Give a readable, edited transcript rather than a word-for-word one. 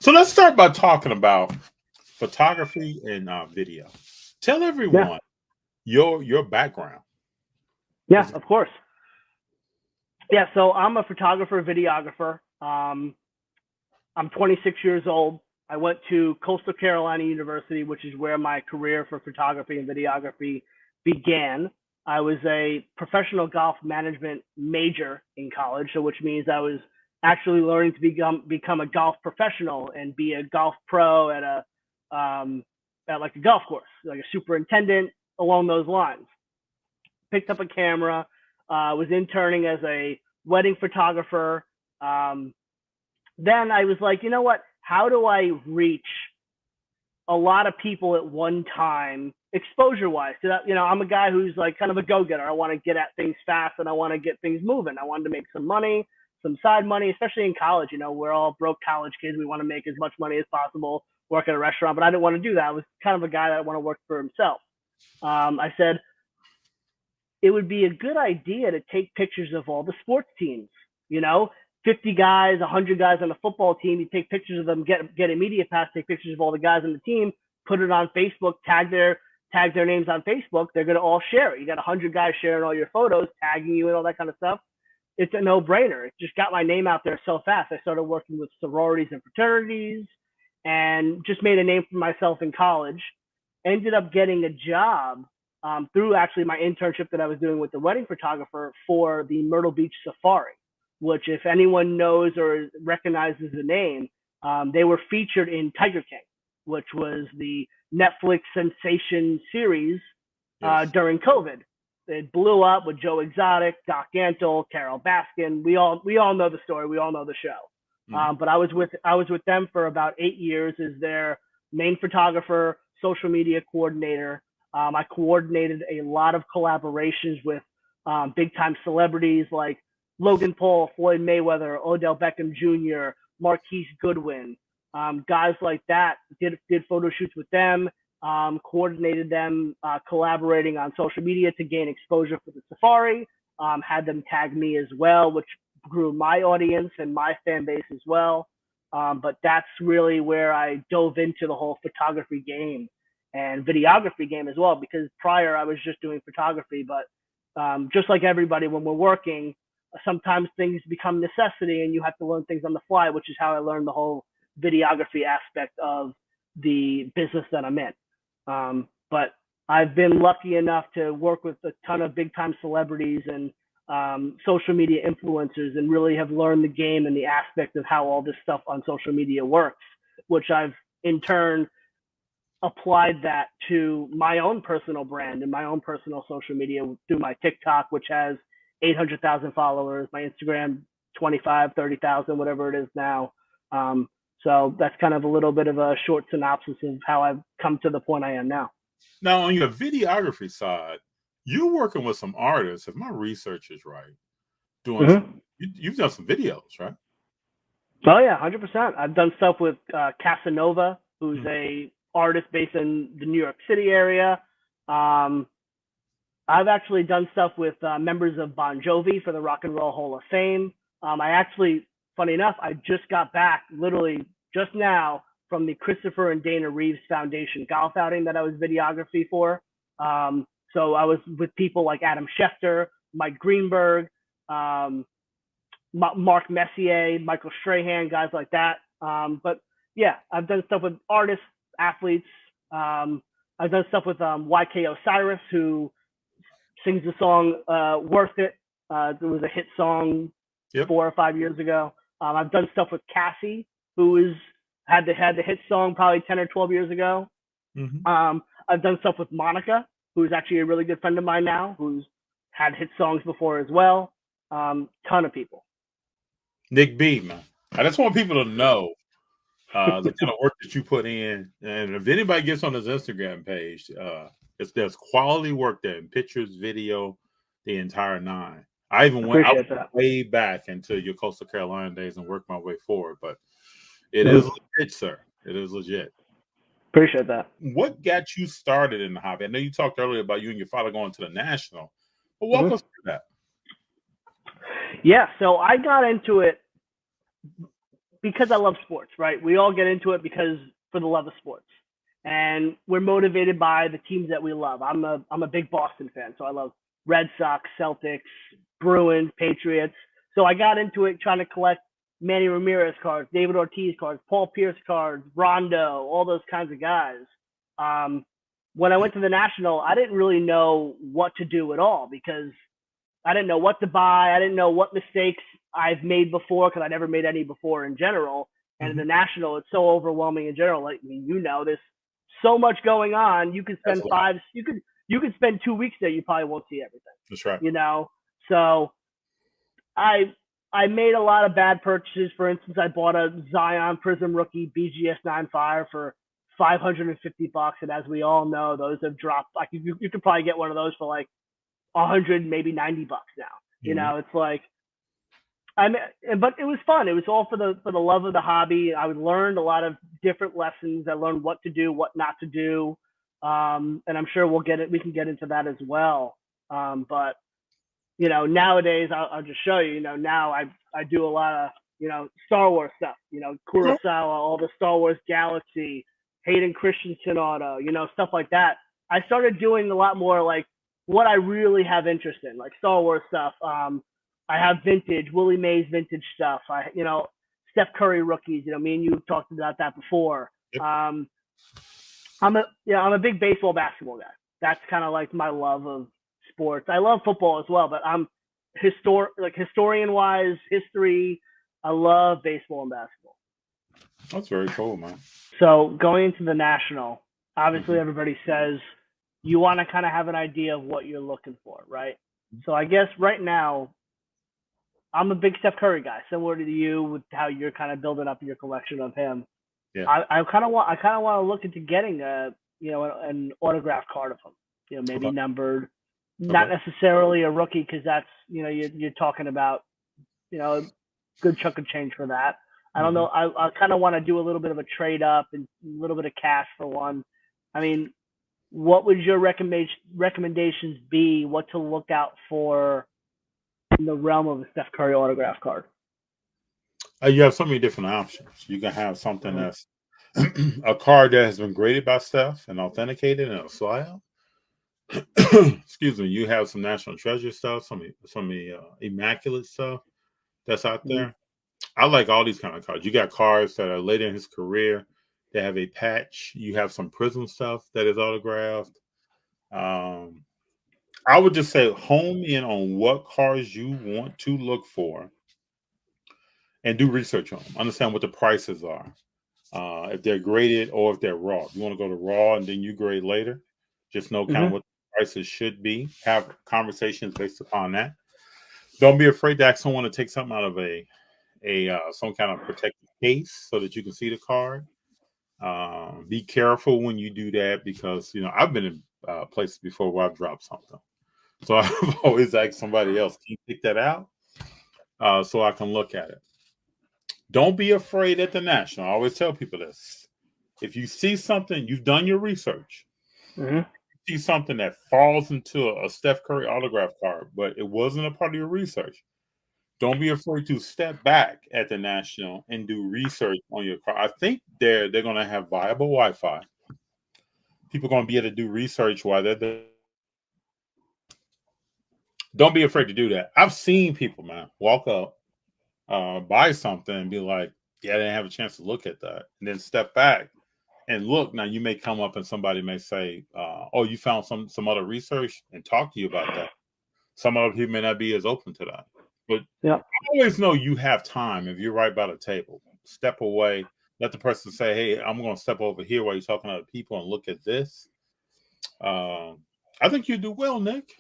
So let's start by talking about photography and video. Tell Yeah, everyone your background. yeah, of course. Yeah, so I'm a photographer, videographer. I'm 26 years old. I went to Coastal Carolina University, which is where my career for photography and videography began. I was a professional golf management major in college, so which means I was actually learning to become a golf professional and be a golf pro at like a golf course, like a superintendent along those lines. Picked up a camera, was interning as a wedding photographer. Um, then I was like, you know what? How do I reach a lot of people at one time, exposure wise? Because I'm a guy who's like kind of a go getter. I want to get at things fast and I want to get things moving. I wanted to make some money, some side money, especially in college. We're all broke college kids. We want to make as much money as possible, work at a restaurant, but I didn't want to do that. I was kind of a guy that want to work for himself. I said, it would be a good idea to take pictures of all the sports teams. You know, 50 guys, 100 guys on a football team. You take pictures of them, get a media pass, take pictures of all the guys on the team, put it on Facebook, tag their names on Facebook. They're gonna all share it. You got 100 guys sharing all your photos, tagging you and all that kind of stuff. It's a no-brainer. It just got my name out there so fast. I started working with sororities and fraternities, and just made a name for myself in college. Ended up getting a job through actually my internship that I was doing with the wedding photographer for the Myrtle Beach Safari, which, if anyone knows or recognizes the name, they were featured in Tiger King, which was the Netflix sensation series Yes. during COVID. It blew up with Joe Exotic, Doc Antle, Carol Baskin. We all know the story. We all know the show. But I was with them for about 8 years as their main photographer, social media coordinator. I coordinated a lot of collaborations with big time celebrities like Logan Paul, Floyd Mayweather, Odell Beckham Jr., Marquise Goodwin, guys like that. Did photo shoots with them, coordinated them, collaborating on social media to gain exposure for the safari. Had them tag me as well, which grew my audience and my fan base as well. But that's really where I dove into the whole photography game and videography game as well, because prior I was just doing photography. But just like everybody, when we're working, sometimes things become necessity and you have to learn things on the fly, which is how I learned the whole videography aspect of the business that I'm in. But I've been lucky enough to work with a ton of big time celebrities and social media influencers, and really have learned the game and the aspect of how all this stuff on social media works, which I've in turn applied that to my own personal brand and my own personal social media through my TikTok, which has 800,000 followers, my Instagram, 25, 30,000, whatever it is now. So that's kind of a little bit of a short synopsis of how I've come to the point I am now. Now, on your videography side, you're working with some artists. If my research is right, doing some, Mm-hmm. you've done some videos, right? Oh yeah, 100%. I've done stuff with Casanova, who's Mhm. a artist based in the New York City area. Um, I've actually done stuff with members of Bon Jovi for the Rock and Roll Hall of Fame. I actually, funny enough, I just got back literally just now from the Christopher and Dana Reeves Foundation golf outing that I was videography for. So I was with people like Adam Schefter, Mike Greenberg, um, Mark Messier, Michael Strahan, guys like that. But yeah, I've done stuff with artists, athletes. I've done stuff with YK Osiris, who sings the song "Worth It." It was a hit song Yep. 4 or 5 years ago. I've done stuff with Cassie, who had the hit song probably 10 or 12 years ago. Hmm. I've done stuff with Monica, who's actually a really good friend of mine now, who's had hit songs before as well. Ton of people. Nick B, man. I just want people to know the kind of work that you put in. And if anybody gets on his Instagram page, there's quality work there in pictures, video, the entire nine. I went Appreciate that. way back into your Coastal Carolina days and worked my way forward, but it is Mhm. legit, sir. It is legit. Appreciate that. What got you started in the hobby? I know you talked earlier about you and your father going to the national, but walk Mhm. us through that. Yeah, so I got into it because I love sports, right? We all get into it because for the love of sports, and we're motivated by the teams that we love. I'm a big Boston fan, so I love Red Sox, Celtics, Bruins, Patriots. So I got into it trying to collect Manny Ramirez cards, David Ortiz cards, Paul Pierce cards, Rondo, all those kinds of guys. When I went to the National, I didn't really know what to do at all because I didn't know what to buy. I didn't know what mistakes I've made before because I never made any before in general. And in the National, it's so overwhelming in general. Like, I mean, there's so much going on. You could spend you could spend 2 weeks there. You probably won't see everything. That's right. You know, so I made a lot of bad purchases. For instance, I bought a Zion Prism Rookie BGS 9.5 for $550, and as we all know, those have dropped. Like you could probably get one of those for like 100, maybe $90 now. You know, it's like, but it was fun. It was all for the love of the hobby. I learned a lot of different lessons. I learned what to do, what not to do, and I'm sure we can get into that as well. But you know, nowadays I'll just show you. You know, now I do a lot of Star Wars stuff. You know, Kurosawa, all the Star Wars Galaxy, Hayden Christensen auto, stuff like that. I started doing a lot more like what I really have interest in, like Star Wars stuff. I have vintage, Willie Mays vintage stuff. Steph Curry rookies. Me and you have talked about that before. Yep. I'm a big baseball, basketball guy. That's kind of like my love of sports. I love football as well, but I'm historian wise, history. I love baseball and basketball. That's very cool, man. So going into the National, obviously everybody says you want to kind of have an idea of what you're looking for, right? So I guess right now, I'm a big Steph Curry guy, similar to you with how you're kind of building up your collection of him. Yeah. I kind of want to look into getting an autographed card of him. Maybe numbered, not necessarily a rookie because that's you're talking about a good chunk of change for that. I don't know. I kind of want to do a little bit of a trade up and a little bit of cash for one. I mean, what would your recommendations be? What to look out for in the realm of a Steph Curry autograph card? You have so many different options. You can have something that's a card that has been graded by Steph and authenticated and a slab. Excuse me. You have some National Treasure stuff, some immaculate stuff that's out there. I like all these kind of cards. You got cards that are later in his career that have a patch. You have some Prism stuff that is autographed. I would just say hone in on what cards you want to look for and do research on them. Understand what the prices are. If they're graded or if they're raw. If you want to go to raw and then you grade later, just know kind of what the prices should be. Have conversations based upon that. Don't be afraid to ask someone to take something out of some kind of protective case so that you can see the card. Be careful when you do that because I've been in places before where I've dropped something. So I've always asked somebody else, can you pick that out? So I can look at it. Don't be afraid at the National. I always tell people this. If you see something, you've done your research. You see something that falls into a Steph Curry autograph card, but it wasn't a part of your research. Don't be afraid to step back at the National and do research on your card. I think they're going to have viable Wi-Fi. People are going to be able to do research while they're there. Don't be afraid to do that. I've seen people, man, walk up, buy something and be like, yeah, I didn't have a chance to look at that. And then step back and look. Now, you may come up and somebody may say, oh, you found some other research and talk to you about that. Some other people may not be as open to that. But always know you have time. If you're right by the table, step away. Let the person say, hey, I'm going to step over here while you're talking to other people and look at this. I think you do well, Nick.